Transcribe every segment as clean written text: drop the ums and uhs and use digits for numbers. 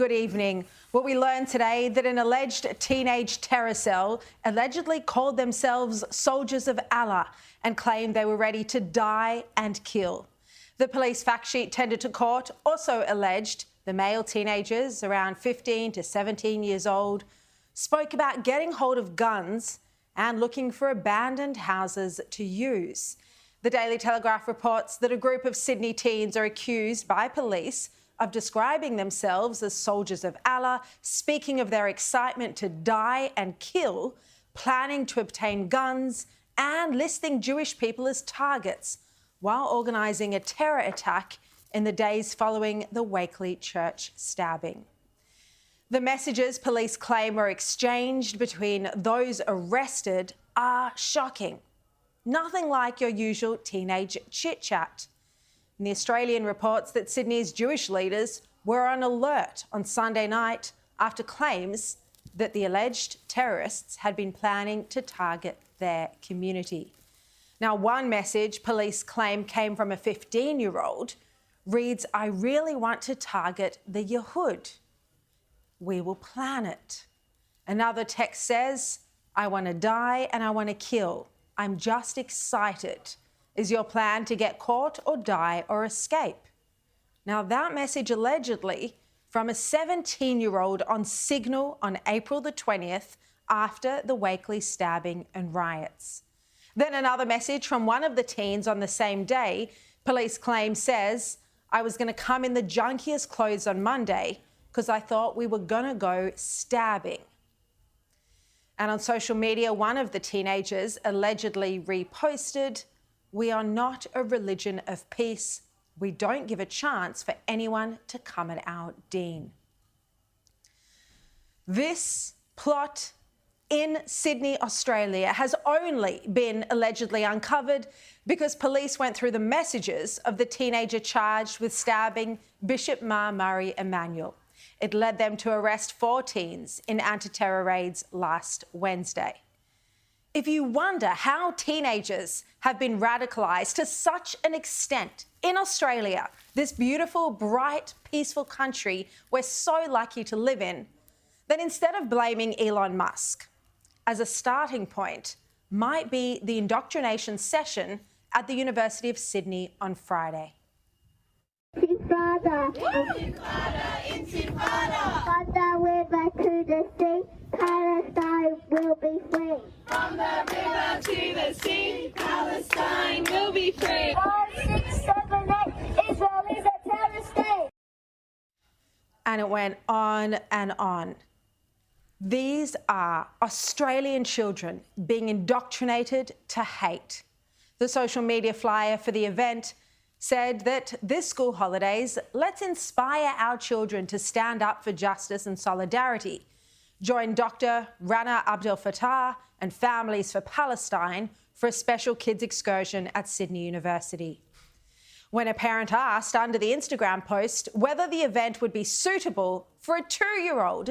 good evening. Well, we learned today that an alleged teenage terror cell allegedly called themselves soldiers of Allah and claimed they were ready to die and kill. The police fact sheet tendered to court also alleged the male teenagers, around 15 to 17 years old, spoke about getting hold of guns and looking for abandoned houses to use. The Daily Telegraph reports that a group of Sydney teens are accused by police of describing themselves as soldiers of Allah, speaking of their excitement to die and kill, planning to obtain guns, and listing Jewish people as targets, while organising a terror attack in the days following the Wakeley church stabbing. The messages police claim were exchanged between those arrested are shocking. Nothing like your usual teenage chit-chat. And the Australian reports that Sydney's Jewish leaders were on alert on Sunday night after claims that the alleged terrorists had been planning to target their community. Now, one message police claim came from a 15-year-old reads, "I really want to target the Yehud. We will plan it." Another text says, "I want to die and I want to kill. I'm just excited. Is your plan to get caught or die or escape?" Now, that message allegedly from a 17-year-old on Signal on April the 20th after the Wakeley stabbing and riots. Then another message from one of the teens on the same day, police claim says, "I was going to come in the junkiest clothes on Monday because I thought we were going to go stabbing." And on social media, one of the teenagers allegedly reposted, "We are not a religion of peace. We don't give a chance for anyone to come at our deen." This plot in Sydney, Australia, has only been allegedly uncovered because police went through the messages of the teenager charged with stabbing Bishop Ma Murray Emanuel. It led them to arrest 4 teens in anti-terror raids last Wednesday. If you wonder how teenagers have been radicalised to such an extent in Australia, this beautiful, bright, peaceful country we're so lucky to live in, then instead of blaming Elon Musk, as a starting point might be the indoctrination session at the University of Sydney on Friday. Intifada, Intifada, Intifada. From the river to the sea, Palestine will be free. From the river to the sea, Palestine will be free. 5, 6, 7, 8, Israel is a terrorist state. And it went on and on. These are Australian children being indoctrinated to hate. The social media flyer for the event said that this school holidays, let's inspire our children to stand up for justice and solidarity. Join Dr. Rana Abdel Fattah and Families for Palestine for a special kids excursion at Sydney University. When a parent asked under the Instagram post whether the event would be suitable for a 2-year-old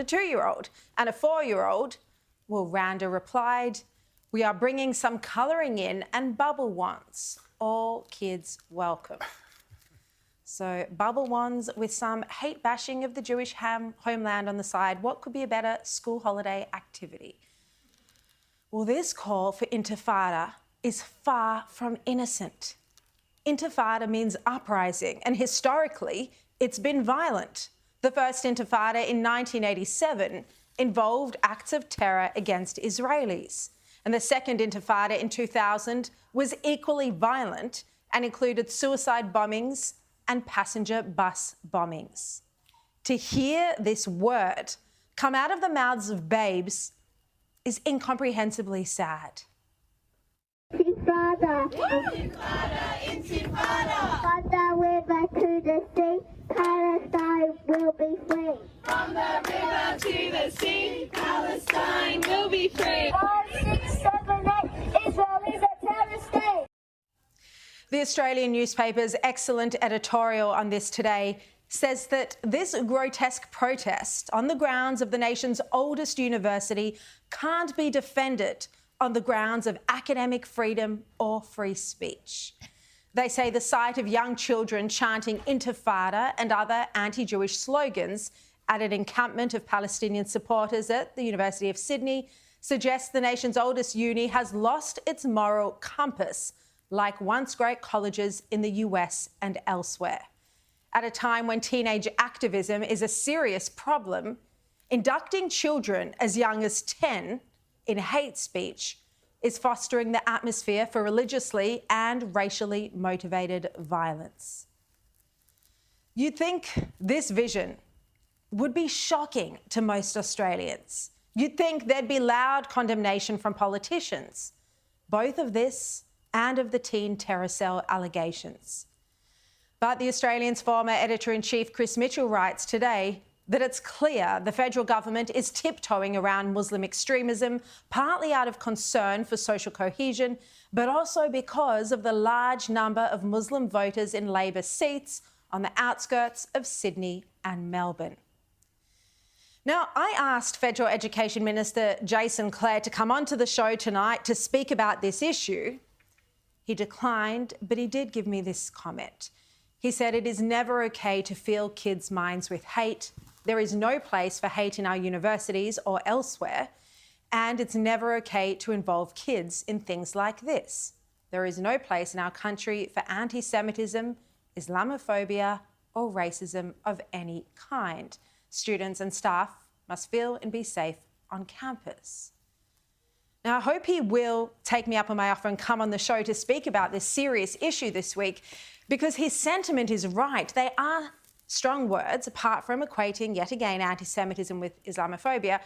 and a 4-year-old, well, Randa replied, "We are bringing some colouring in and bubble wands. All kids welcome." So bubble wands with some hate bashing of the Jewish homeland on the side. What could be a better school holiday activity? Well, this call for intifada is far from innocent. Intifada means uprising, and historically, it's been violent. The first intifada in 1987 involved acts of terror against Israelis. And the second intifada in 2000 was equally violent and included suicide bombings and passenger bus bombings. To hear this word come out of the mouths of babes is incomprehensibly sad. Intifada, Intifada, Intifada. From the river to the sea, Palestine will be free. From the river to the sea, Palestine will be free. 5, 6, 7, 8, Israel is a terrorist state. The Australian newspaper's excellent editorial on this today says that this grotesque protest on the grounds of the nation's oldest university can't be defended on the grounds of academic freedom or free speech. They say the sight of young children chanting intifada and other anti-Jewish slogans at an encampment of Palestinian supporters at the University of Sydney suggests the nation's oldest uni has lost its moral compass, like once great colleges in the US and elsewhere. At a time when teenage activism is a serious problem, inducting children as young as 10 in hate speech is fostering the atmosphere for religiously and racially motivated violence. You'd think this vision would be shocking to most Australians. You'd think there'd be loud condemnation from politicians, both of this and of the teen terror cell allegations. But the Australian's former editor-in-chief Chris Mitchell writes today that it's clear the federal government is tiptoeing around Muslim extremism, partly out of concern for social cohesion, but also because of the large number of Muslim voters in Labor seats on the outskirts of Sydney and Melbourne. Now, I asked Federal Education Minister Jason Clare to come onto the show tonight to speak about this issue. He declined, but he did give me this comment. He said it is never okay to fill kids' minds with hate. There is no place for hate in our universities or elsewhere, and it's never okay to involve kids in things like this. There is no place in our country for anti-Semitism, Islamophobia, or racism of any kind. Students and staff must feel and be safe on campus. Now, I hope he will take me up on my offer and come on the show to speak about this serious issue this week, because his sentiment is right. They are strong words, apart from equating, yet again, anti-Semitism with Islamophobia.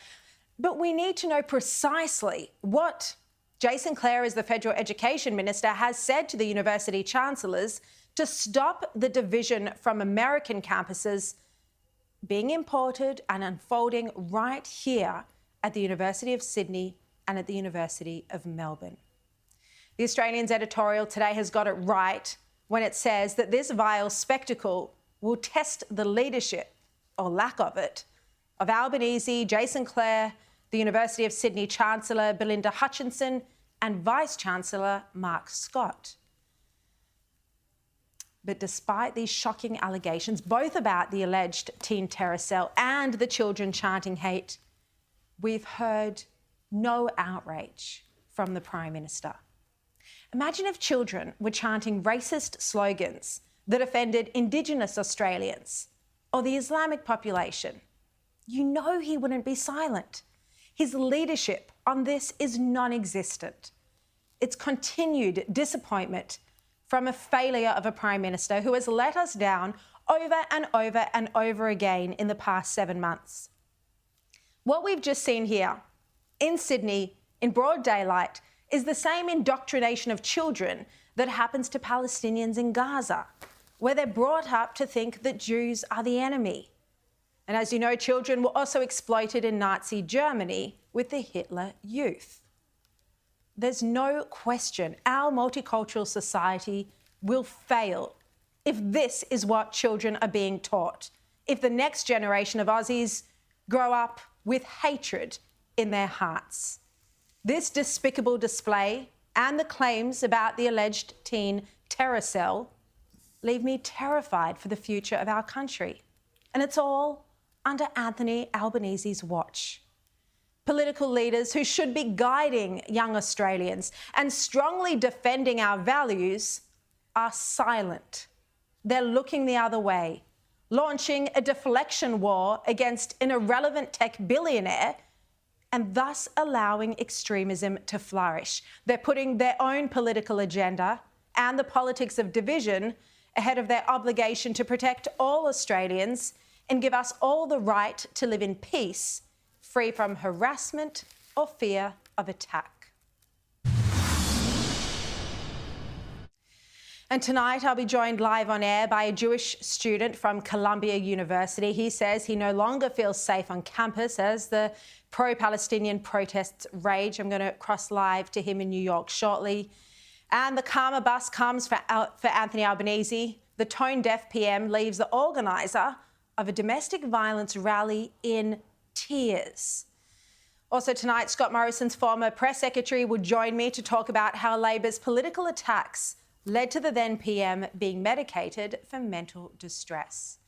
But we need to know precisely what Jason Clare, as the Federal Education Minister, has said to the university chancellors to stop the division from American campuses being imported and unfolding right here at the University of Sydney and at the University of Melbourne. The Australian's editorial today has got it right when it says that this vile spectacle will test the leadership, or lack of it, of Albanese, Jason Clare, the University of Sydney Chancellor Belinda Hutchinson and Vice-Chancellor Mark Scott. But despite these shocking allegations, both about the alleged teen terror cell and the children chanting hate, we've heard no outrage from the Prime Minister. Imagine if children were chanting racist slogans that offended Indigenous Australians or the Islamic population. You know he wouldn't be silent. His leadership on this is non-existent. It's continued disappointment from a failure of a Prime Minister who has let us down over and over and over again in the past 7 months. What we've just seen here in Sydney in broad daylight is the same indoctrination of children that happens to Palestinians in Gaza, where they're brought up to think that Jews are the enemy. And as you know, children were also exploited in Nazi Germany with the Hitler Youth. There's no question our multicultural society will fail if this is what children are being taught, if the next generation of Aussies grow up with hatred in their hearts. This despicable display and the claims about the alleged teen terror cell leave me terrified for the future of our country. And it's all under Anthony Albanese's watch. Political leaders who should be guiding young Australians and strongly defending our values are silent. They're looking the other way, launching a deflection war against an irrelevant tech billionaire and thus allowing extremism to flourish. They're putting their own political agenda and the politics of division ahead of their obligation to protect all Australians and give us all the right to live in peace, free from harassment or fear of attack. And tonight I'll be joined live on air by a Jewish student from Columbia University. He says he no longer feels safe on campus as the pro-Palestinian protests rage. I'm going to cross live to him in New York shortly. And the Karma bus comes for Anthony Albanese. The tone-deaf PM leaves the organiser of a domestic violence rally in tears. Also tonight, Scott Morrison's former press secretary will join me to talk about how Labor's political attacks led to the then PM being medicated for mental distress.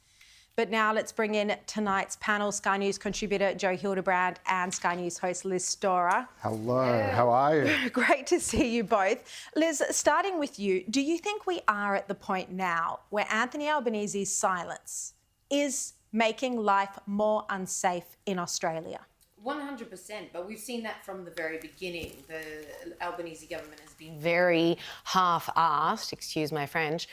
But now let's bring in tonight's panel, Sky News contributor Joe Hildebrand and Sky News host Liz Storer. Hello, how are you? Great to see you both. Liz, starting with you, do you think we are at the point now where Anthony Albanese's silence is making life more unsafe in Australia? 100%, but we've seen that from the very beginning. The Albanese government has been very half-assed, excuse my French,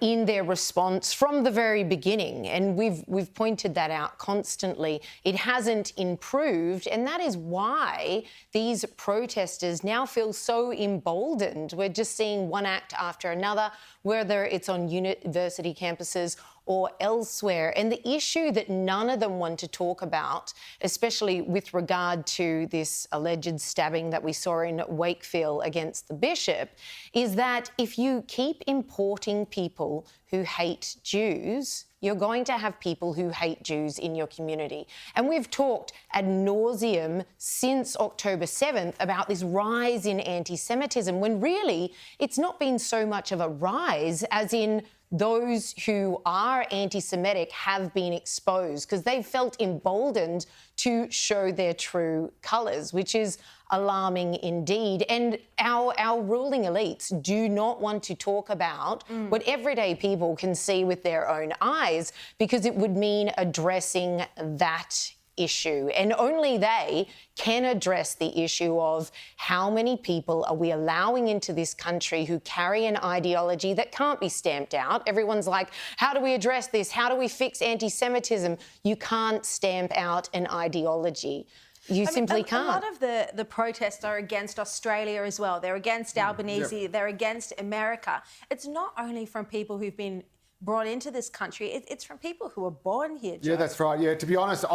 in their response from the very beginning, and we've pointed that out constantly. It hasn't improved, and that is why these protesters now feel so emboldened. We're just seeing one act after another, whether it's on university campuses or elsewhere. And the issue that none of them want to talk about, especially with regard to this alleged stabbing that we saw in Wakefield against the bishop, is that if you keep importing people who hate Jews, you're going to have people who hate Jews in your community. And we've talked ad nauseum since October 7th about this rise in anti-Semitism, when really it's not been so much of a rise as in those who are anti-Semitic have been exposed because they've felt emboldened to show their true colours, which is alarming indeed. And our ruling elites do not want to talk about what everyday people can see with their own eyes, because it would mean addressing that issue. And only they can address the issue of how many people are we allowing into this country who carry an ideology that can't be stamped out. Everyone's like, how do we address this? How do we fix anti-Semitism? You can't stamp out an ideology. You simply can't. A lot of the protests are against Australia as well. They're against Albanese. They're against America. It's not only from people who've been brought into this country, it's from people who were born here, Joe. Yeah, that's right. Yeah, to be honest, we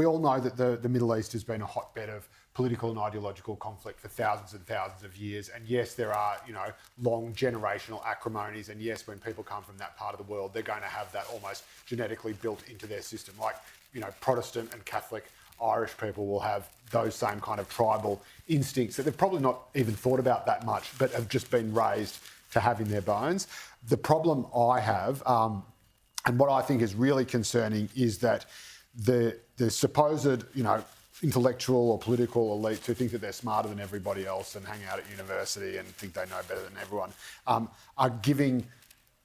all know that the Middle East has been a hotbed of political and ideological conflict for thousands and thousands of years. And yes, there are, long generational acrimonies. And yes, when people come from that part of the world, they're going to have that almost genetically built into their system. Like, Protestant and Catholic Irish people will have those same kind of tribal instincts that they've probably not even thought about that much, but have just been raised to have in their bones. The problem I have, and what I think is really concerning, is that the supposed, intellectual or political elites who think that they're smarter than everybody else and hang out at university and think they know better than everyone, are giving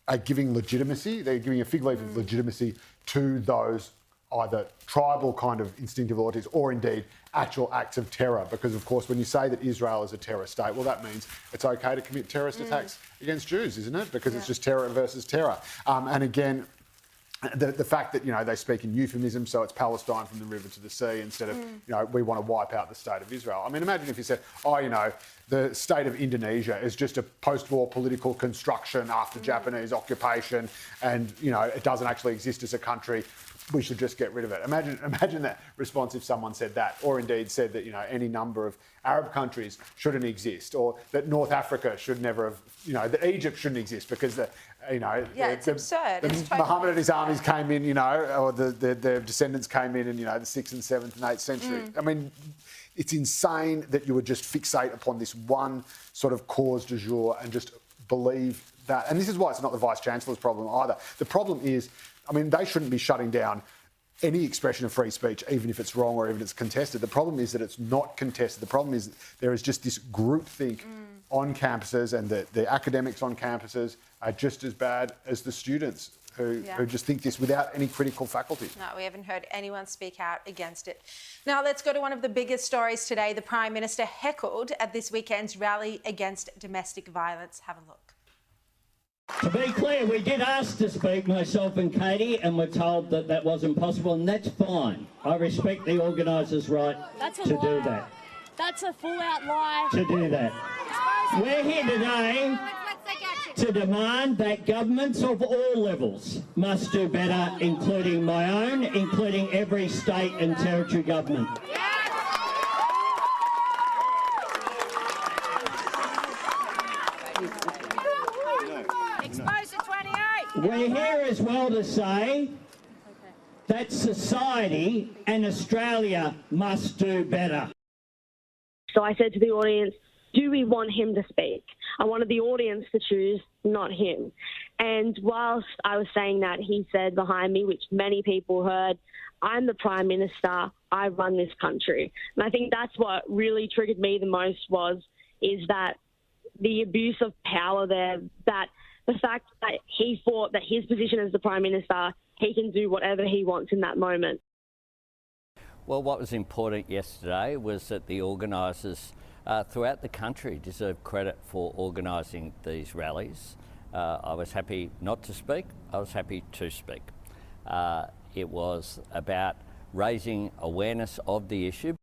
legitimacy. They're giving a fig leaf of legitimacy to those either tribal kind of instinctive loyalties or indeed actual acts of terror. Because, of course, when you say that Israel is a terror state, well, that means it's okay to commit terrorist attacks against Jews, isn't it? Because it's just terror versus terror. And again, the fact that, they speak in euphemism, so it's Palestine from the river to the sea instead of, we want to wipe out the state of Israel. I mean, imagine if you said, the state of Indonesia is just a post-war political construction after Japanese occupation and, it doesn't actually exist as a country. We should just get rid of it. Imagine that response if someone said that, or indeed said that, any number of Arab countries shouldn't exist, or that North Africa should never have, that Egypt shouldn't exist because it's absurd. Muhammad and his armies came in, or their descendants came in the 6th and 7th and 8th century. I mean, it's insane that you would just fixate upon this one sort of cause du jour and just believe that. And this is why it's not the Vice-Chancellor's problem either. The problem is, they shouldn't be shutting down any expression of free speech, even if it's wrong or even if it's contested. The problem is that it's not contested. The problem is there is just this groupthink on campuses, and the academics on campuses are just as bad as the students who just think this without any critical faculty. No, we haven't heard anyone speak out against it. Now, let's go to one of the biggest stories today. The Prime Minister heckled at this weekend's rally against domestic violence. Have a look. To be clear, we did ask to speak, myself and Katie, and we're told that that wasn't possible, and that's fine. I respect the organisers' right to do that. That's a full-out lie. To do that. We're here today to demand that governments of all levels must do better, including my own, including every state and territory government. We're here as well to say that society and Australia must do better. So I said to the audience, do we want him to speak? I wanted the audience to choose, not him. And whilst I was saying that, he said behind me, which many people heard, I'm the Prime Minister, I run this country. And I think that's what really triggered me the most is that the abuse of power there, that the fact that he thought that his position as the Prime Minister, he can do whatever he wants in that moment. Well, what was important yesterday was that the organisers throughout the country deserve credit for organising these rallies. I was happy not to speak, I was happy to speak. It was about raising awareness of the issue.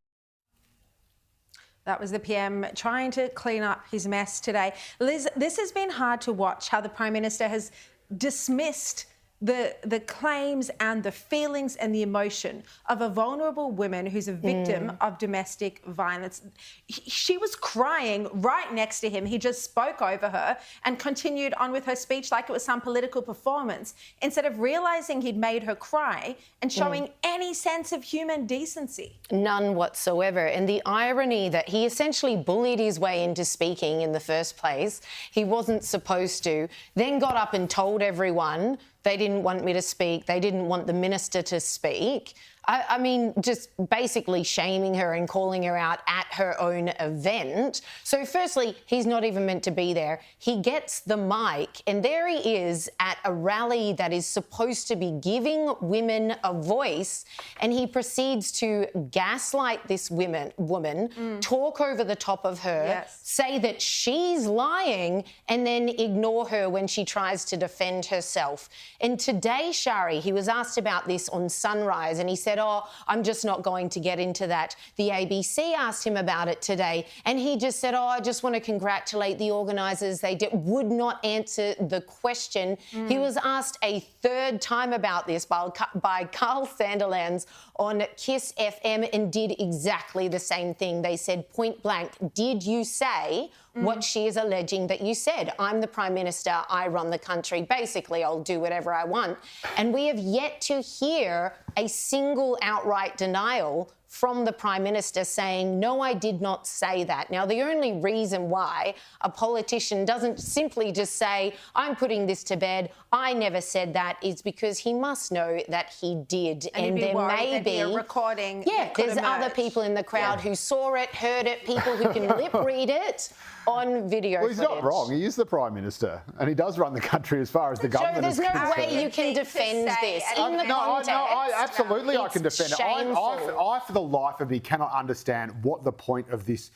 That was the PM trying to clean up his mess today. Liz, this has been hard to watch, how the Prime Minister has dismissed the claims and the feelings and the emotion of a vulnerable woman who's a victim of domestic violence. She was crying right next to him. He just spoke over her and continued on with her speech like it was some political performance, instead of realising he'd made her cry and showing any sense of human decency. None whatsoever. And the irony that he essentially bullied his way into speaking in the first place. He wasn't supposed to, then got up and told everyone they didn't want me to speak, they didn't want the minister to speak. I mean, just basically shaming her and calling her out at her own event. So firstly, he's not even meant to be there. He gets the mic and there he is at a rally that is supposed to be giving women a voice, and he proceeds to gaslight this woman, talk over the top of her, say that she's lying, and then ignore her when she tries to defend herself. And today, Sharri, he was asked about this on Sunrise and he said, oh, I'm just not going to get into that. The ABC asked him about it today and he just said, oh, I just want to congratulate the organisers. They would not answer the question. He was asked a third time about this by Carl Sanderlands on Kiss FM and did exactly the same thing. They said point blank, did you say what she is alleging that you said? I'm the Prime Minister, I run the country. Basically, I'll do whatever I want. And we have yet to hear a single outright denial from the Prime Minister saying, no, I did not say that. Now, the only reason why a politician doesn't simply just say, I'm putting this to bed, I never said that, is because he must know that he did. And there may be a recording. Yeah, there's other people in the crowd who saw it, heard it, people who can lip read it on video Well, he's not wrong. He is the Prime Minister and he does run the country as far as the government is concerned. There's no way you can defend this in the context. Absolutely I can defend it. I, for the life of me, cannot understand what the point of this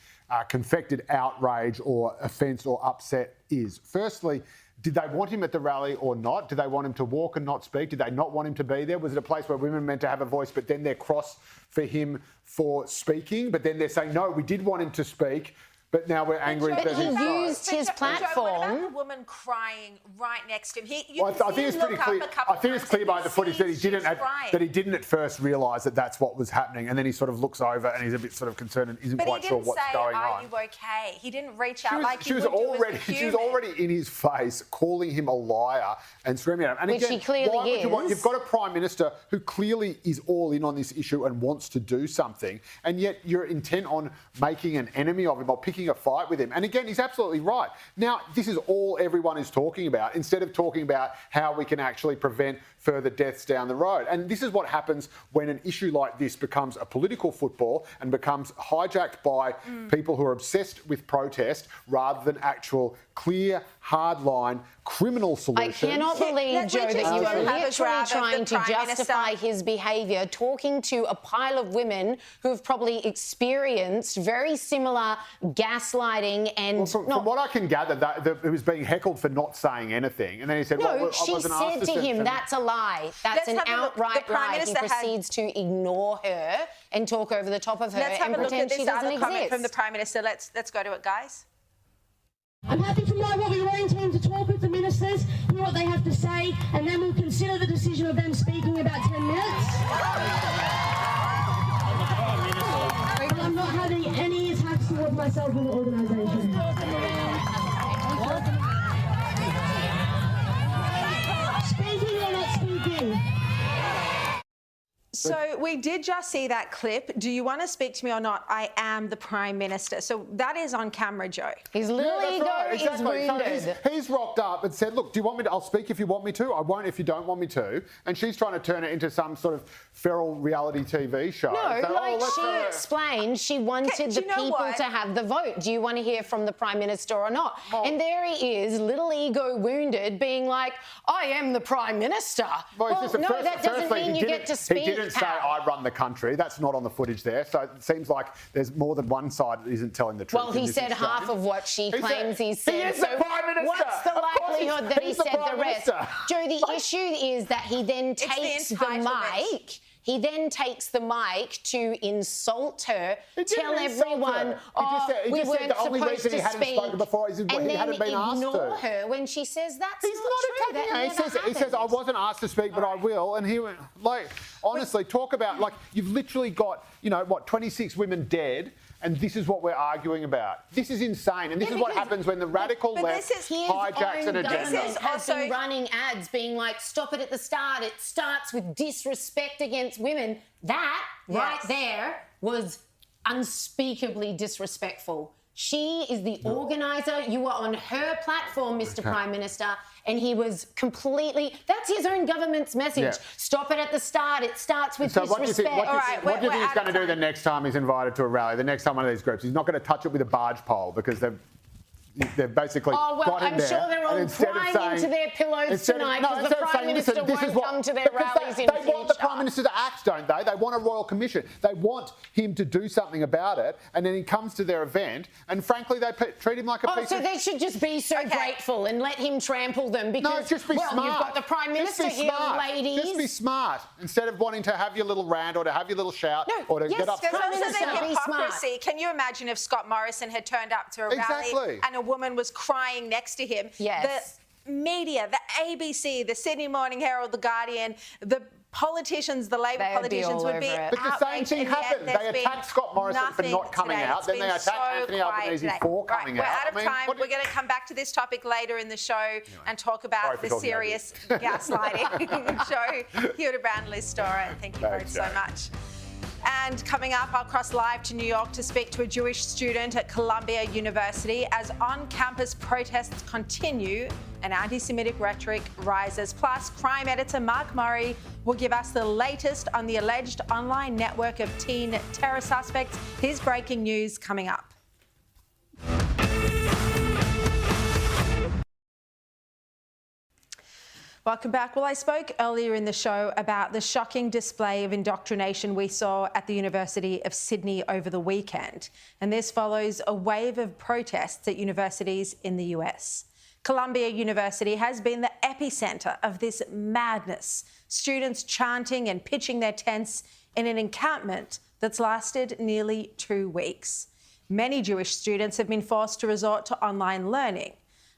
confected outrage or offence or upset is. Firstly, did they want him at the rally or not? Did they want him to walk and not speak? Did they not want him to be there? Was it a place where women meant to have a voice, but then they're cross for him for speaking? But then they're saying, no, we did want him to speak, but now we're angry that he used his platform. What about the woman crying right next to him? I think it's pretty clear. I think it's clear by the footage that he didn't at first realise that that's what was happening, and then he sort of looks over and he's a bit sort of concerned and isn't quite sure what's going on. Are you okay? He didn't reach out like he would do as a human. She was already in his face, calling him a liar and screaming at him. And which again, he clearly is. You've got a Prime Minister who clearly is all in on this issue and wants to do something, and yet you're intent on making an enemy of him or picking a fight with him. And again, he's absolutely right. Now, this is all everyone is talking about, instead of talking about how we can actually prevent further deaths down the road. And this is what happens when an issue like this becomes a political football and becomes hijacked by people who are obsessed with protest rather than actual clear, hardline, criminal solutions. I cannot believe, Joe, that you are literally trying to justify his behaviour, talking to a pile of women who have probably experienced very similar gaslighting and... Well, from what I can gather, he was being heckled for not saying anything. And then he said, well, I wasn't asked she said to him, that's a lie. That's an outright lie. He proceeds to ignore her and talk over the top of her and pretend she doesn't exist. Comment from the Prime Minister. Let's go to it, guys. I'm happy to know what we want him to talk with the ministers, hear what they have to say, and then we'll consider the decision of them speaking about 10 minutes. But I'm not having any attacks towards myself or the organisation. Speaking or not speaking? So we did just see that clip. Do you want to speak to me or not? I am the Prime Minister. So that is on camera, Joe. His little ego is wounded. So he's rocked up and said, look, do you want me to? I'll speak if you want me to. I won't if you don't want me to. And she's trying to turn it into some sort of feral reality TV show. No, So, like she explained she wanted the people to have the vote. Do you want to hear from the Prime Minister or not? And there he is, little ego wounded, being like, I am the Prime Minister. Well, no, that doesn't mean you get to speak. He didn't say, I run the country. That's not on the footage there. So it seems like there's more than one side that isn't telling the truth. Well, he said half of what she claims he said. He is the Prime Minister. What's the likelihood that he said the rest? Joe, the issue is that he then takes the mic. He then takes the mic to insult her, tell everyone, we weren't supposed to speak, and then ignore her when she says that's not true. He says, I wasn't asked to speak, but I will. And he went, like, honestly, talk about, like, you've literally got, 26 women dead, and this is what we're arguing about. This is insane, and this is what happens when the radical left hijacks an agenda. Has been running ads being like, stop it at the start. It starts with disrespect against women. That right there was unspeakably disrespectful. She is the organiser. You were on her platform, Mr. Prime Minister, and he was completely... That's his own government's message. Yeah. Stop it at the start. It starts with disrespect. What do you think he's going to do the next time he's invited to a rally, the next time one of these groups? He's not going to touch it with a barge pole because they've basically got him there. I'm sure they're all crying into their pillows tonight because the Prime Minister won't come to their rallies in future. They want the Prime Minister to act, don't they? They want a royal commission. They want him to do something about it, and then he comes to their event, and frankly, they treat him like a piece of... So they should just be so grateful and let him trample them because, no, just be smart. You've got the Prime Minister here, ladies. Just be smart. Instead of wanting to have your little rant or to have your little shout or to get up... There's also the hypocrisy. Can you imagine if Scott Morrison had turned up to a rally and a woman was crying next to him? Yes. The media, the ABC, the Sydney Morning Herald, the Guardian, the politicians, the Labor politicians would be But the same thing happened. They attacked Scott Morrison for not coming out. Then they attacked Anthony Albanese for coming out. We're out of time. We're going to come back to this topic later in the show and talk about the serious gaslighting show. Hildebrand, Liz Storer, thank you both so much. And coming up, I'll cross live to New York to speak to a Jewish student at Columbia University as on-campus protests continue and anti-Semitic rhetoric rises. Plus, crime editor Mark Murray will give us the latest on the alleged online network of teen terror suspects. His breaking news coming up. Welcome back. Well, I spoke earlier in the show about the shocking display of indoctrination we saw at the University of Sydney over the weekend. And this follows a wave of protests at universities in the US. Columbia University has been the epicentre of this madness. Students chanting and pitching their tents in an encampment that's lasted nearly 2 weeks. Many Jewish students have been forced to resort to online learning.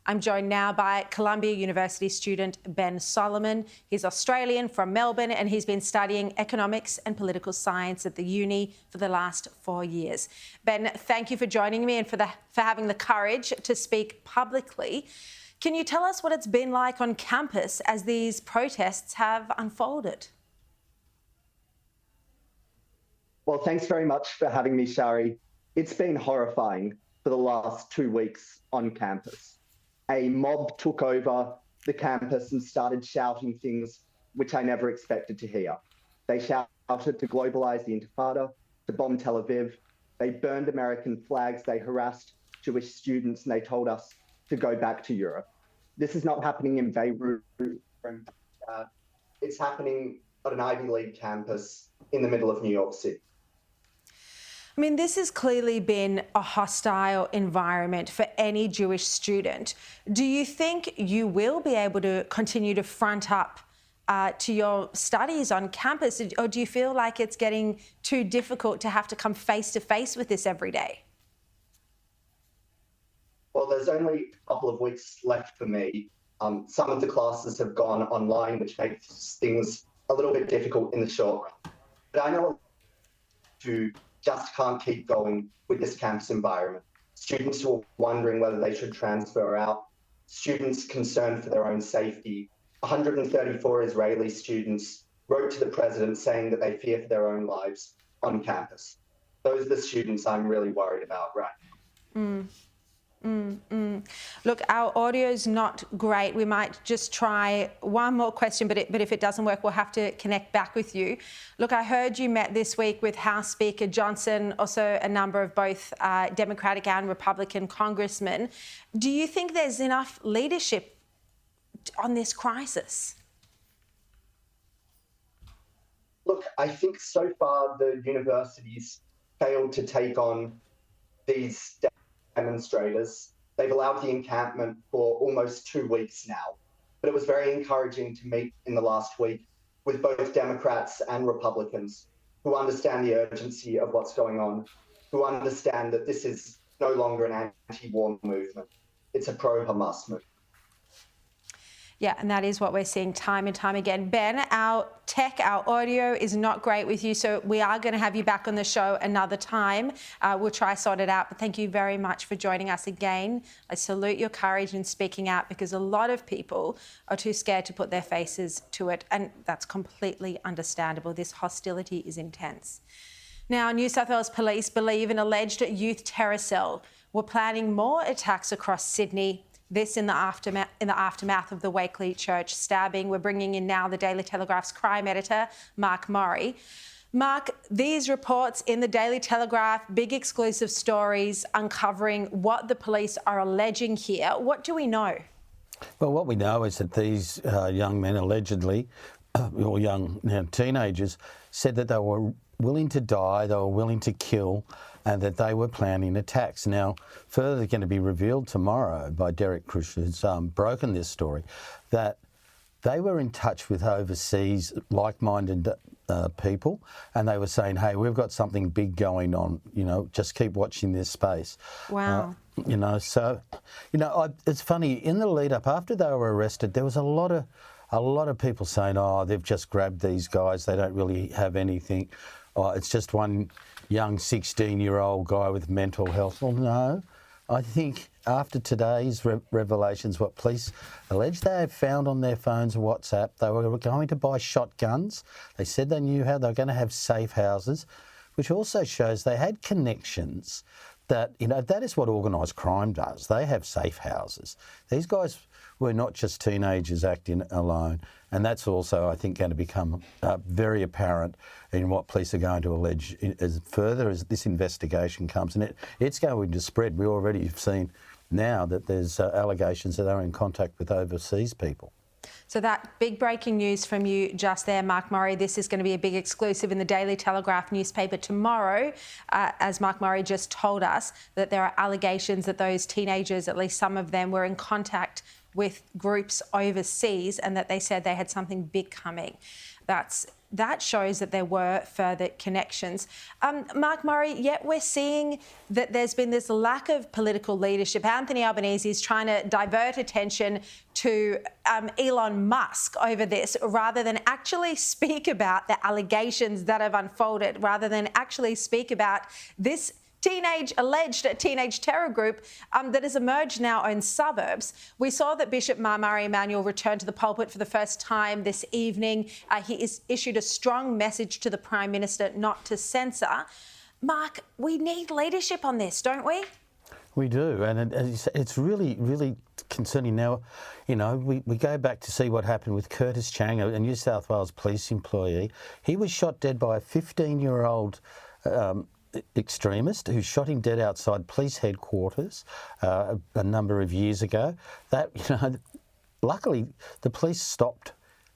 I'm joined now by Columbia University student Ben Solomon. He's Australian from Melbourne and he's been studying economics and political science at the uni for the last 4 years. Ben, thank you for joining me and for having the courage to speak publicly. Can you tell us what it's been like on campus as these protests have unfolded? Well, thanks very much for having me, Sharri. It's been horrifying for the last 2 weeks on campus. A mob took over the campus and started shouting things which I never expected to hear. They shouted to globalise the Intifada, to bomb Tel Aviv. They burned American flags. They harassed Jewish students and they told us to go back to Europe. This is not happening in Beirut. It's happening at an Ivy League campus in the middle of New York City. I mean, this has clearly been a hostile environment for any Jewish student. Do you think you will be able to continue to front up to your studies on campus, or do you feel like it's getting too difficult to have to come face to face with this every day? Well, there's only a couple of weeks left for me. Some of the classes have gone online, which makes things a little bit difficult in the short run. But I know to just can't keep going with this campus environment. Students who are wondering whether they should transfer out, students concerned for their own safety, 134 Israeli students wrote to the president saying that they fear for their own lives on campus. Those are the students I'm really worried about right now. Look, our audio's not great. We might just try one more question, but if it doesn't work, we'll have to connect back with you. Look, I heard you met this week with House Speaker Johnson, also a number of both Democratic and Republican congressmen. Do you think there's enough leadership on this crisis? Look, I think so far the universities failed to take on these demonstrators. They've allowed the encampment for almost 2 weeks now. But it was very encouraging to meet in the last week with both Democrats and Republicans who understand the urgency of what's going on, who understand that this is no longer an anti-war movement. It's a pro-Hamas movement. Yeah, and that is what we're seeing time and time again. Ben, our audio is not great with you, so we are going to have you back on the show another time. We'll try to sort it out, but thank you very much for joining us again. I salute your courage in speaking out because a lot of people are too scared to put their faces to it, and that's completely understandable. This hostility is intense. Now, New South Wales Police believe an alleged youth terror cell were planning more attacks across Sydney. This in the aftermath of the Wakeley Church stabbing. We're bringing in now the Daily Telegraph's crime editor, Mark Murray. Mark, these reports in the Daily Telegraph, big exclusive stories uncovering what the police are alleging here. What do we know? Well, what we know is that these young men allegedly, or young teenagers, said that they were willing to die, they were willing to kill, and that they were planning attacks. Now, further going to be revealed tomorrow by Derek Krush, who's broken this story, that they were in touch with overseas like-minded people, and they were saying, hey, we've got something big going on, just keep watching this space. Wow. It's funny, in the lead-up, after they were arrested, there was a lot of people saying, oh, they've just grabbed these guys, they don't really have anything. Oh, it's just one young 16-year-old guy with mental health. Well, no. I think after today's revelations, what police allege they had found on their phones and WhatsApp, they were going to buy shotguns. They said they knew how they were going to have safe houses, which also shows they had connections that, that is what organised crime does. They have safe houses. These guys were not just teenagers acting alone. And that's also, I think, going to become very apparent in what police are going to allege as further as this investigation comes. And it's going to spread. We already have seen now that there's allegations that they're in contact with overseas people. So that big breaking news from you just there, Mark Murray. This is going to be a big exclusive in the Daily Telegraph newspaper tomorrow, as Mark Murray just told us, that there are allegations that those teenagers, at least some of them, were in contact with groups overseas and that they said they had something big coming. That shows that there were further connections. Mark Murray, yet we're seeing that there's been this lack of political leadership. Anthony Albanese is trying to divert attention to Elon Musk over this rather than actually speak about the allegations that have unfolded, rather than actually speak about this alleged teenage terror group that has emerged now in suburbs. We saw that Bishop Murray Emanuel returned to the pulpit for the first time this evening. He issued a strong message to the Prime Minister not to censor. Mark, we need leadership on this, don't we? We do, and it's really, really concerning. Now, we go back to see what happened with Curtis Chang, a New South Wales police employee. He was shot dead by a 15-year-old extremist who shot him dead outside police headquarters a number of years ago. That, luckily the police stopped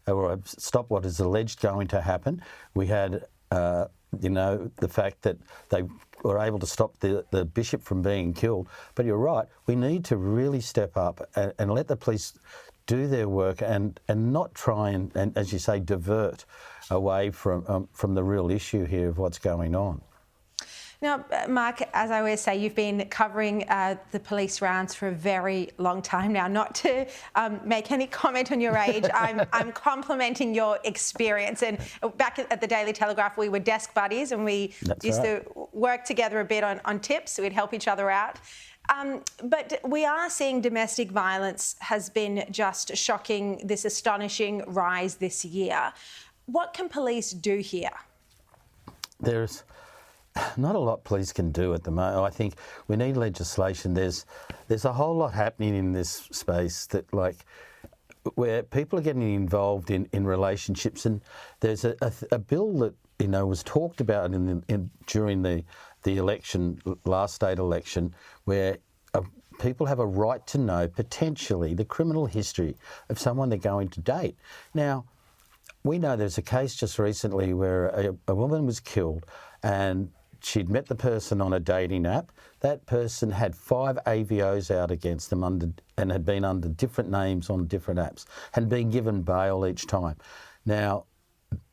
what is alleged going to happen. We had, the fact that they were able to stop the bishop from being killed. But you're right, we need to really step up and let the police do their work and not try and, as you say, divert away from the real issue here of what's going on. Now, Mark, as I always say, you've been covering the police rounds for a very long time now. Not to make any comment on your age, I'm complimenting your experience. And back at the Daily Telegraph, we were desk buddies and we used to work together a bit on tips. We'd help each other out. But we are seeing domestic violence has been just shocking, this astonishing rise this year. what can police do here? There's not a lot police can do at the moment. I think we need legislation. There's a whole lot happening in this space that, like, where people are getting involved in relationships, and there's a bill that was talked about during the election, last state election, where people have a right to know potentially the criminal history of someone they're going to date. Now, we know there's a case just recently where a woman was killed and she'd met the person on a dating app. That person had 5 AVOs out against them and had been under different names on different apps, had been given bail each time. Now,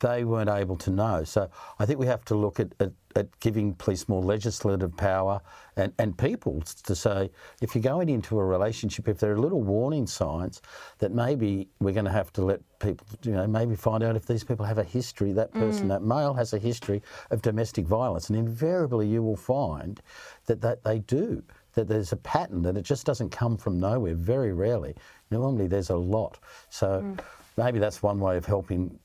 they weren't able to know. So I think we have to look at giving police more legislative power and people to say, if you're going into a relationship, if there are little warning signs, that maybe we're going to have to let people, maybe find out if these people have a history, that person, that male has a history of domestic violence. And invariably you will find that they do, that there's a pattern, that it just doesn't come from nowhere, very rarely. Normally there's a lot. So maybe that's one way of helping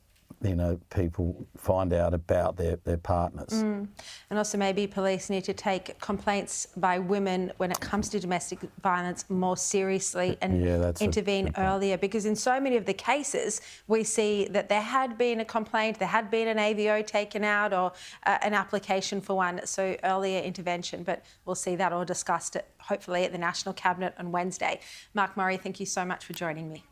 people find out about their partners. And also maybe police need to take complaints by women when it comes to domestic violence more seriously and intervene earlier, because in so many of the cases we see that there had been a complaint, there had been an AVO taken out or an application for one, so earlier intervention. But we'll see that all discussed hopefully at the National Cabinet on Wednesday. Mark Murray, thank you so much for joining me.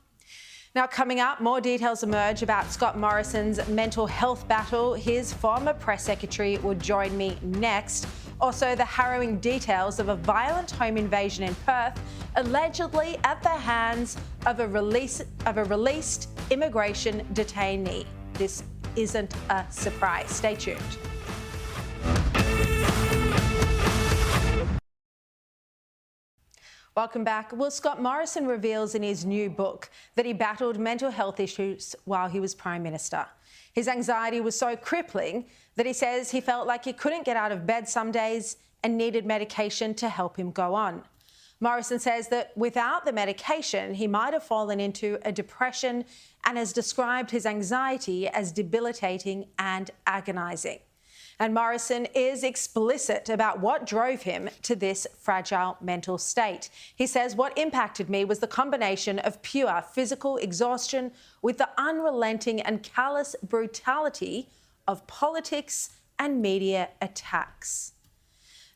Now, coming up, more details emerge about Scott Morrison's mental health battle. His former press secretary will join me next. Also, the harrowing details of a violent home invasion in Perth, allegedly at the hands of a released immigration detainee. This isn't a surprise. Stay tuned. Welcome back. Well, Scott Morrison reveals in his new book that he battled mental health issues while he was Prime Minister. His anxiety was so crippling that he says he felt like he couldn't get out of bed some days and needed medication to help him go on. Morrison says that without the medication, he might have fallen into a depression and has described his anxiety as debilitating and agonising. And Morrison is explicit about what drove him to this fragile mental state. He says, what impacted me was the combination of pure physical exhaustion with the unrelenting and callous brutality of politics and media attacks.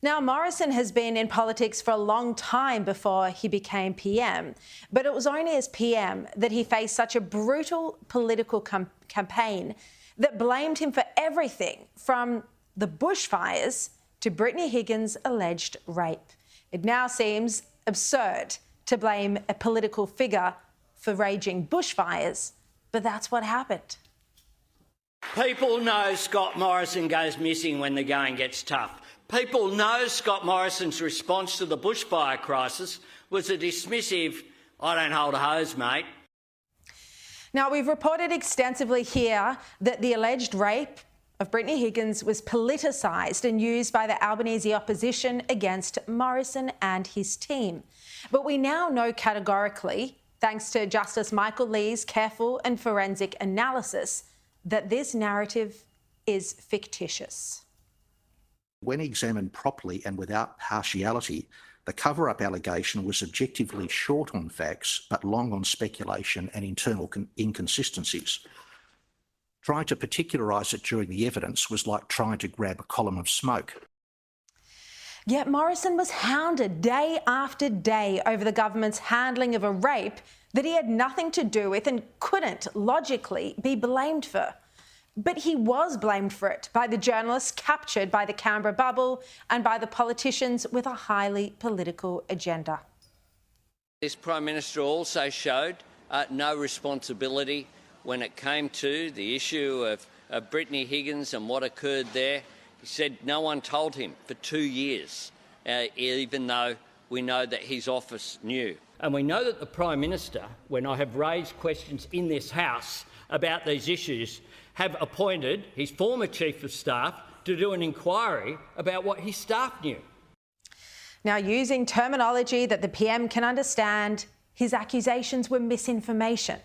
Now, Morrison has been in politics for a long time before he became PM, but it was only as PM that he faced such a brutal political campaign that blamed him for everything from the bushfires to Brittany Higgins' alleged rape. It now seems absurd to blame a political figure for raging bushfires, but that's what happened. People know Scott Morrison goes missing when the going gets tough. People know Scott Morrison's response to the bushfire crisis was a dismissive, I don't hold a hose, mate. Now, we've reported extensively here that the alleged rape of Brittany Higgins was politicised and used by the Albanese opposition against Morrison and his team. But we now know categorically, thanks to Justice Michael Lee's careful and forensic analysis, that this narrative is fictitious. When examined properly and without partiality, the cover-up allegation was objectively short on facts but long on speculation and internal inconsistencies. Trying to particularise it during the evidence was like trying to grab a column of smoke. Yet Morrison was hounded day after day over the government's handling of a rape that he had nothing to do with and couldn't logically be blamed for. But he was blamed for it by the journalists captured by the Canberra bubble and by the politicians with a highly political agenda. This Prime Minister also showed no responsibility when it came to the issue of Brittany Higgins and what occurred there. He said no one told him for 2 years, even though we know that his office knew. And we know that the Prime Minister, when I have raised questions in this House about these issues, have appointed his former Chief of Staff to do an inquiry about what his staff knew. Now, using terminology that the PM can understand, his accusations were misinformation.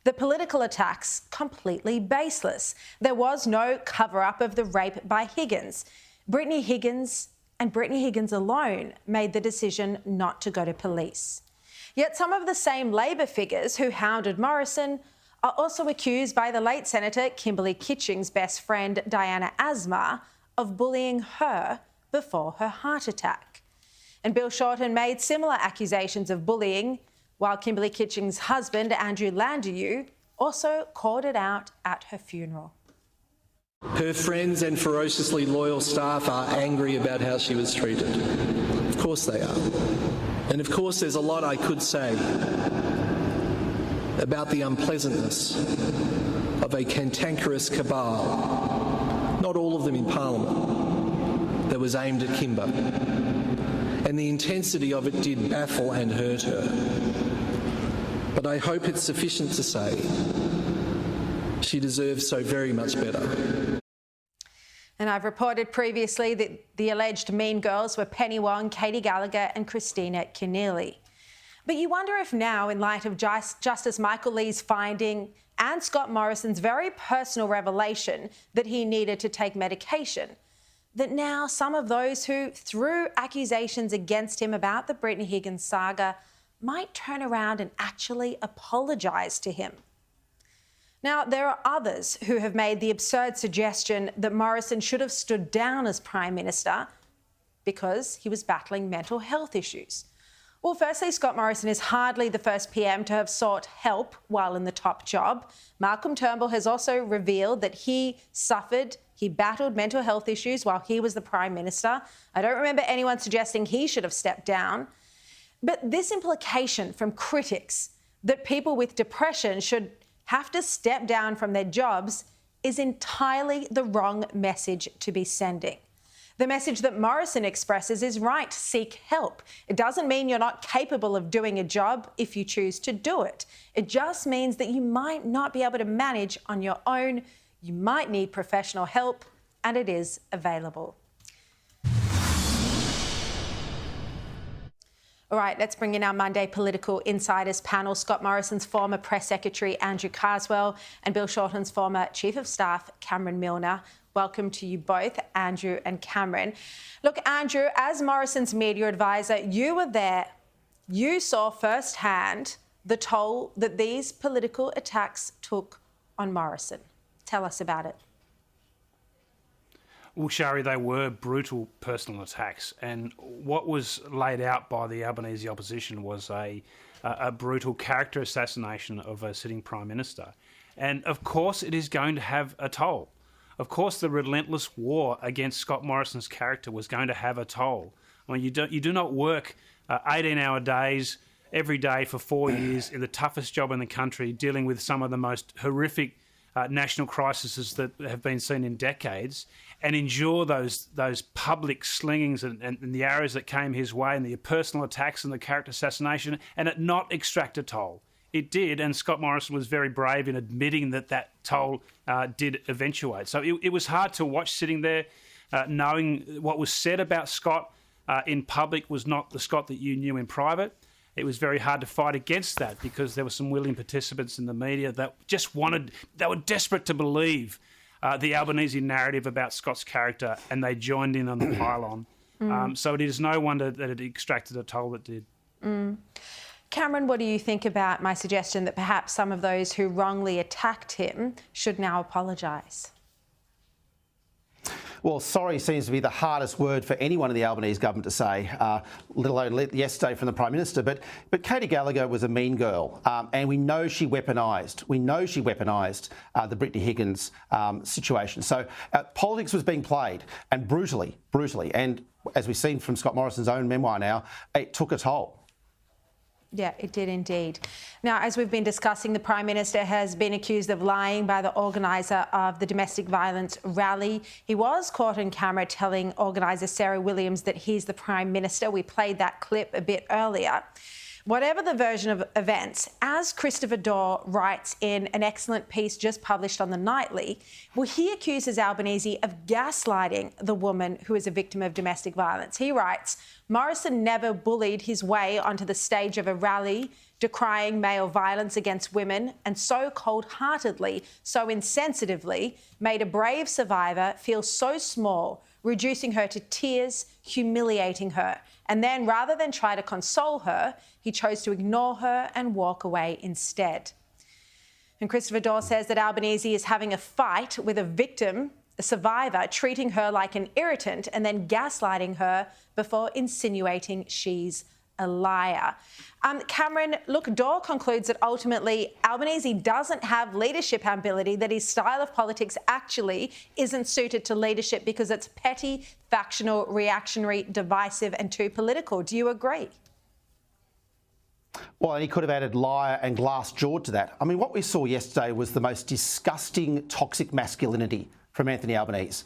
The political attacks completely baseless. There was no cover-up of the rape by Higgins. Brittany Higgins and Brittany Higgins alone made the decision not to go to police. Yet some of the same Labor figures who hounded Morrison are also accused by the late Senator Kimberley Kitching's best friend Diana Asma of bullying her before her heart attack. And Bill Shorten made similar accusations of bullying, while Kimberley Kitching's husband, Andrew Landrieu, also called it out at her funeral. Her friends and ferociously loyal staff are angry about how she was treated. Of course they are. And of course there's a lot I could say about the unpleasantness of a cantankerous cabal, not all of them in Parliament, that was aimed at Kimber. And the intensity of it did baffle and hurt her. But I hope it's sufficient to say she deserves so very much better. And I've reported previously that the alleged mean girls were Penny Wong, Katie Gallagher and Christina Keneally. But you wonder if now, in light of Justice Michael Lee's finding and Scott Morrison's very personal revelation that he needed to take medication, that now some of those who threw accusations against him about the Brittany Higgins saga might turn around and actually apologise to him. Now, there are others who have made the absurd suggestion that Morrison should have stood down as Prime Minister because he was battling mental health issues. Well, firstly, Scott Morrison is hardly the first PM to have sought help while in the top job. Malcolm Turnbull has also revealed that he battled mental health issues while he was the Prime Minister. I don't remember anyone suggesting he should have stepped down. But this implication from critics that people with depression should have to step down from their jobs is entirely the wrong message to be sending. The message that Morrison expresses is right, seek help. It doesn't mean you're not capable of doing a job if you choose to do it. It just means that you might not be able to manage on your own. You might need professional help, and it is available. All right, let's bring in our Monday Political Insiders panel. Scott Morrison's former press secretary, Andrew Carswell, and Bill Shorten's former Chief of Staff, Cameron Milner. Welcome to you both, Andrew and Cameron. Look, Andrew, as Morrison's media advisor, you were there. You saw firsthand the toll that these political attacks took on Morrison. Tell us about it. Well, Sharri, they were brutal personal attacks, and what was laid out by the Albanese opposition was a brutal character assassination of a sitting Prime Minister. And of course it is going to have a toll. Of course the relentless war against Scott Morrison's character was going to have a toll. I mean, you do not work 18-hour days every day for 4 years in the toughest job in the country, dealing with some of the most horrific national crises that have been seen in decades, and endure those public slingings and the arrows that came his way and the personal attacks and the character assassination, and it not extract a toll. It did, and Scott Morrison was very brave in admitting that toll did eventuate. So it was hard to watch sitting there, knowing what was said about Scott in public was not the Scott that you knew in private. It was very hard to fight against that because there were some willing participants in the media that they were desperate to believe the Albanese narrative about Scott's character, and they joined in on the pylon. So it is no wonder that it extracted a toll that did. Cameron, what do you think about my suggestion that perhaps some of those who wrongly attacked him should now apologise? Well, sorry seems to be the hardest word for anyone in the Albanese government to say, let alone yesterday from the Prime Minister. But Katie Gallagher was a mean girl, and we know she weaponised. The Brittany Higgins situation. So politics was being played, and brutally. And as we've seen from Scott Morrison's own memoir now, it took a toll. Yeah, it did indeed. Now, as we've been discussing, the Prime Minister has been accused of lying by the organiser of the domestic violence rally. He was caught on camera telling organiser Sarah Williams that he's the Prime Minister. We played that clip a bit earlier. Whatever the version of events, as Christopher Daw writes in an excellent piece just published on The Nightly, well, he accuses Albanese of gaslighting the woman who is a victim of domestic violence. He writes, Morrison never bullied his way onto the stage of a rally decrying male violence against women, and so cold-heartedly, so insensitively, made a brave survivor feel so small, reducing her to tears, humiliating her. And then, rather than try to console her, he chose to ignore her and walk away instead. And Christopher Dawes says that Albanese is having a fight with a victim, a survivor, treating her like an irritant and then gaslighting her before insinuating she's a liar. Cameron, look, Dawes concludes that ultimately Albanese doesn't have leadership ability, that his style of politics actually isn't suited to leadership because it's petty, factional, reactionary, divisive and too political. Do you agree? Well, and he could have added liar and glass-jawed to that. I mean, what we saw yesterday was the most disgusting toxic masculinity from Anthony Albanese.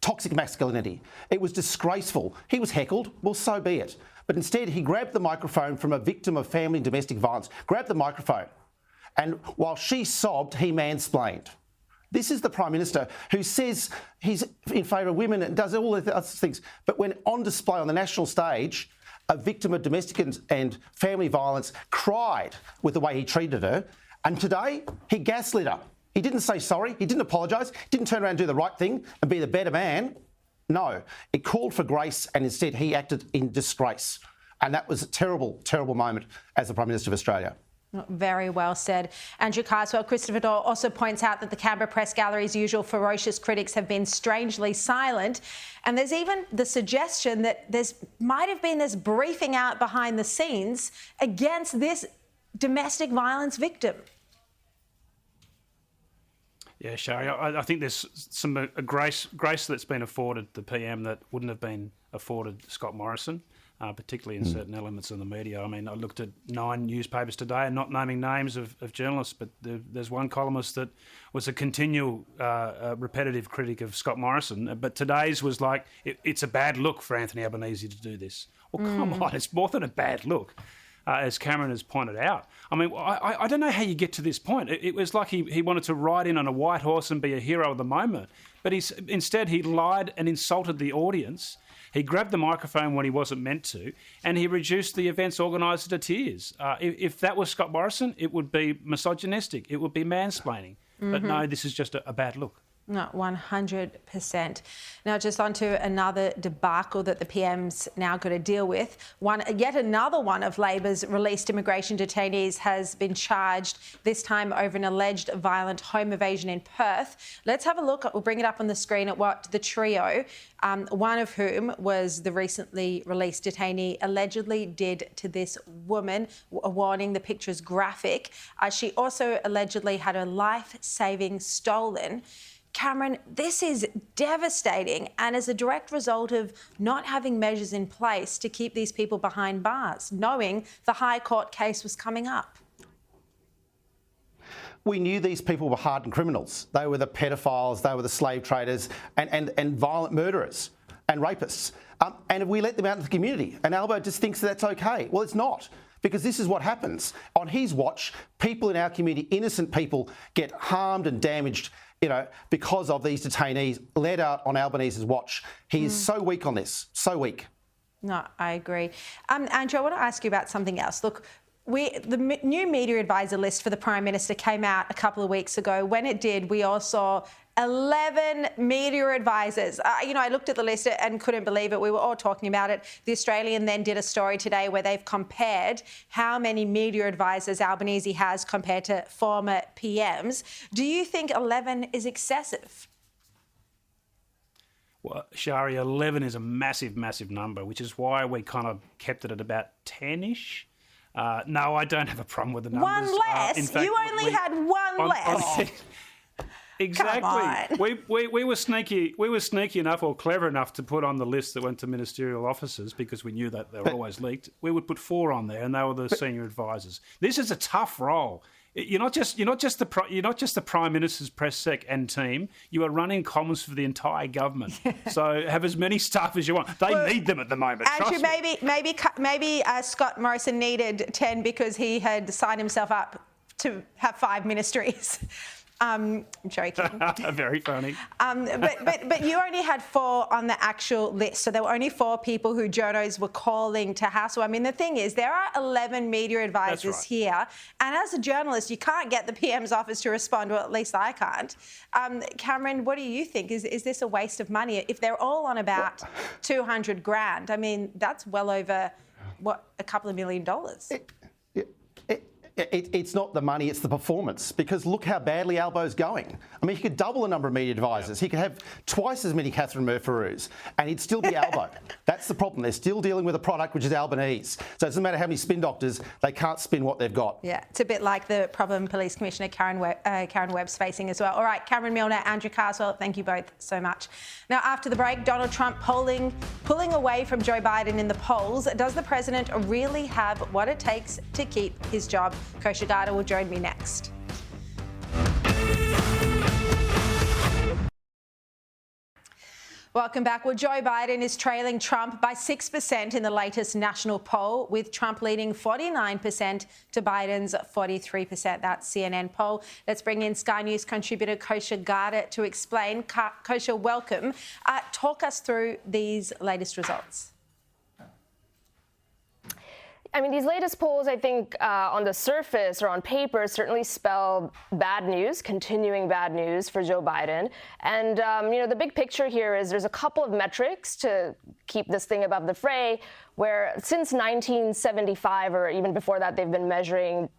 Toxic masculinity. It was disgraceful. He was heckled. Well, so be it. But instead, he grabbed the microphone from a victim of family and domestic violence, grabbed the microphone, and while she sobbed, he mansplained. This is the Prime Minister who says he's in favour of women and does all the other things, but when on display on the national stage, a victim of domestic and family violence cried with the way he treated her, and today he gaslit her. He didn't say sorry, he didn't apologise, didn't turn around and do the right thing and be the better man. No, it called for grace and instead he acted in disgrace. And that was a terrible, terrible moment as the Prime Minister of Australia. Very well said. Andrew Carswell. Christopher Dawes also points out that the Canberra Press Gallery's usual ferocious critics have been strangely silent. And there's even the suggestion that might have been this briefing out behind the scenes against this domestic violence victim. Yeah, Sharri, I think there's some grace that's been afforded the PM that wouldn't have been afforded Scott Morrison, particularly in certain elements of the media. I mean, I looked at 9 newspapers today, and not naming names of journalists, but there's one columnist that was a continual repetitive critic of Scott Morrison. But today's was like, it's a bad look for Anthony Albanese to do this. Well, come on, it's more than a bad look. As Cameron has pointed out. I mean, I don't know how you get to this point. It was like he wanted to ride in on a white horse and be a hero of the moment, but instead he lied and insulted the audience. He grabbed the microphone when he wasn't meant to, and he reduced the event's organiser to tears. If that was Scott Morrison, it would be misogynistic. It would be mansplaining. But no, this is just a bad look. No, 100%. Now, just on to another debacle that the PM's now got to deal with. Yet another one of Labor's released immigration detainees has been charged, this time over an alleged violent home invasion in Perth. Let's have a look. We'll bring it up on the screen at what the trio, one of whom was the recently released detainee, allegedly did to this woman. A warning, the picture's graphic. She also allegedly had her life savings stolen. Cameron, this is devastating and as a direct result of not having measures in place to keep these people behind bars, knowing the High Court case was coming up. We knew these people were hardened criminals. They were the pedophiles, they were the slave traders and violent murderers and rapists. And we let them out into the community. And Albo just thinks that's okay. Well, it's not. Because this is what happens. On his watch, people in our community, innocent people, get harmed and damaged, because of these detainees led out on Albanese's watch. He is so weak on this, so weak. No, I agree. Andrew, I want to ask you about something else. Look, the new media advisor list for the Prime Minister came out a couple of weeks ago. When it did, we all saw 11 media advisors. I looked at the list and couldn't believe it. We were all talking about it. The Australian then did a story today where they've compared how many media advisors Albanese has compared to former PMs. Do you think 11 is excessive? Well, Sharri, 11 is a massive, massive number, which is why we kind of kept it at about 10-ish. No, I don't have a problem with the numbers. One less? In fact, you only had one less? Exactly. We were sneaky. We were sneaky enough or clever enough to put on the list that went to ministerial officers because we knew that they were always leaked. We would put 4 on there, and they were the senior advisors. This is a tough role. You're not just the Prime Minister's press sec and team. You are running comms for the entire government. So have as many staff as you want. They need them at the moment. Andrew, maybe Scott Morrison needed 10 because he had signed himself up to have 5 ministries. I'm joking. Very funny. But you only had 4 on the actual list, so there were only 4 people who journos were calling to hassle. I mean, the thing is, there are 11 media advisors here, and as a journalist, you can't get the PM's office to respond, or at least I can't. Cameron, what do you think? Is this a waste of money? If they're all on about 200 grand, I mean, that's well over, what, a couple of $1 million? It's not the money, it's the performance. Because look how badly Albo's going. I mean, he could double the number of media advisors. He could have twice as many Catherine Murphy-Roos, and he'd still be Albo. That's the problem. They're still dealing with a product which is Albanese. So it doesn't matter how many spin doctors, they can't spin what they've got. Yeah, it's a bit like the problem Police Commissioner Karen Webb's facing as well. All right, Cameron Milner, Andrew Carswell, thank you both so much. Now, after the break, Donald Trump pulling away from Joe Biden in the polls. Does the president really have what it takes to keep his job? Kosha Garda will join me next. Welcome back. Well, Joe Biden is trailing Trump by 6% in the latest national poll, with Trump leading 49% to Biden's 43%. That's CNN poll. Let's bring in Sky News contributor Kosha Garda to explain. Kosha, welcome. Talk us through these latest results. I mean, these latest polls, I think, on the surface or on paper, certainly spell bad news, continuing bad news for Joe Biden. And, the big picture here is there's a couple of metrics to keep this thing above the fray, where since 1975 or even before that, they've been measuring,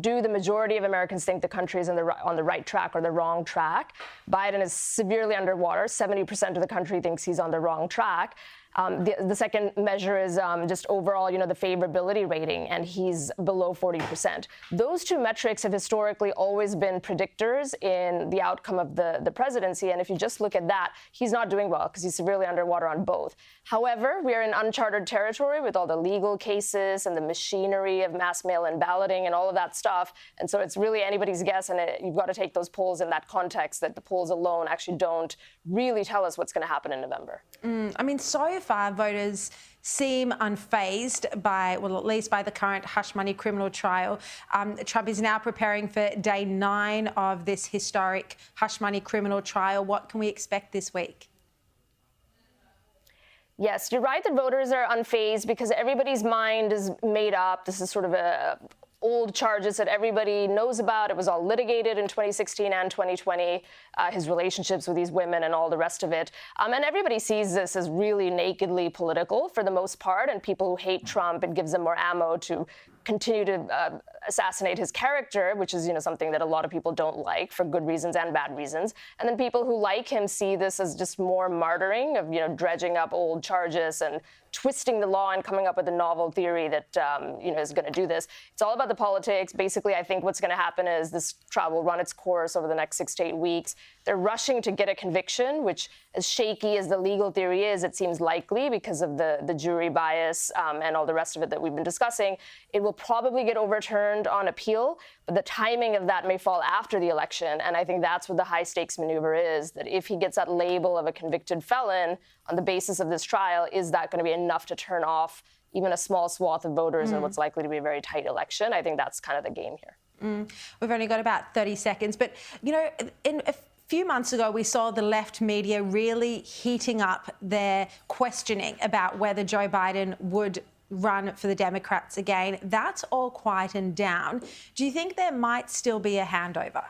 do the majority of Americans think the country is on the right track or the wrong track? Biden is severely underwater. 70% of the country thinks he's on the wrong track. The second measure is just overall, the favorability rating, and he's below 40%. Those two metrics have historically always been predictors in the outcome of the presidency. And if you just look at that, he's not doing well because he's severely underwater on both. However, we are in uncharted territory with all the legal cases and the machinery of mass mail-in balloting and all of that stuff. And so it's really anybody's guess, and you've got to take those polls in that context, that the polls alone actually don't really tell us what's going to happen in November. I mean, so far, voters seem unfazed by, well, at least by the current hush money criminal trial. Trump is now preparing for day 9 of this historic hush money criminal trial. What can we expect this week? Yes, you're right that voters are unfazed because everybody's mind is made up. This is sort of old charges that everybody knows about. It was all litigated in 2016 and 2020, his relationships with these women and all the rest of it. And everybody sees this as really nakedly political for the most part, and people who hate Trump, it gives them more ammo to continue to assassinate his character, which is, something that a lot of people don't like for good reasons and bad reasons. And then people who like him see this as just more martyring of, dredging up old charges and twisting the law and coming up with a novel theory that, is going to do this. It's all about the politics. Basically, I think what's going to happen is this trial will run its course over the next 6 to 8 weeks. They're rushing to get a conviction, which, as shaky as the legal theory is, it seems likely because of the jury bias and all the rest of it that we've been discussing. It will probably get overturned on appeal, but the timing of that may fall after the election. And I think that's what the high stakes maneuver is, that if he gets that label of a convicted felon on the basis of this trial, is that going to be enough to turn off even a small swath of voters in what's likely to be a very tight election? I think that's kind of the game here. We've only got about 30 seconds, but, in a few months ago, we saw the left media really heating up their questioning about whether Joe Biden would run for the Democrats again. That's all quietened down. Do you think there might still be a handover?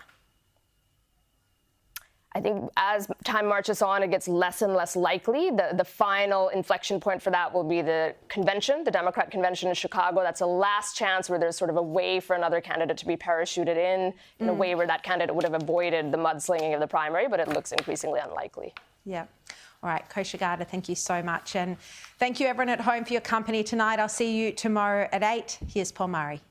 I think as time marches on, it gets less and less likely. The final inflection point for that will be the convention, the Democrat convention in Chicago. That's the last chance where there's sort of a way for another candidate to be parachuted in a way where that candidate would have avoided the mudslinging of the primary, but it looks increasingly unlikely. Yeah. All right, Kosha Garda, thank you so much. And thank you, everyone at home, for your company tonight. I'll see you tomorrow at 8. Here's Paul Murray.